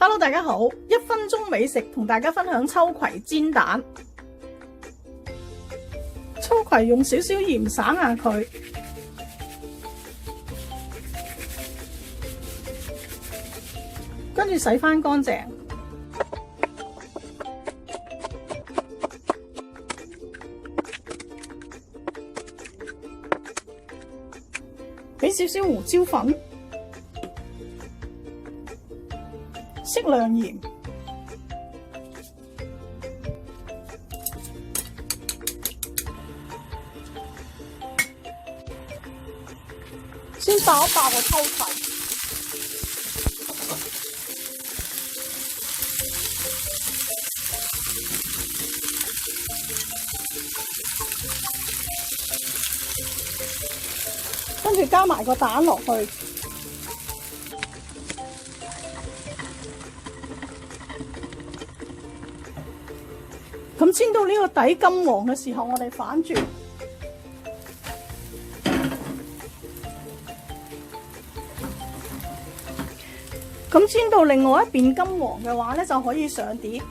Hello， 大家好，一分鐘美食同大家分享秋葵煎蛋。秋葵用少少鹽灑下佢，跟住洗返乾淨，俾少少胡椒粉。適量鹽，先爆一爆個秋葵，跟住加埋個蛋落去。咁煎到呢個底金黃嘅時候，我哋反轉。咁煎到另外一邊金黃嘅話咧，就可以上碟。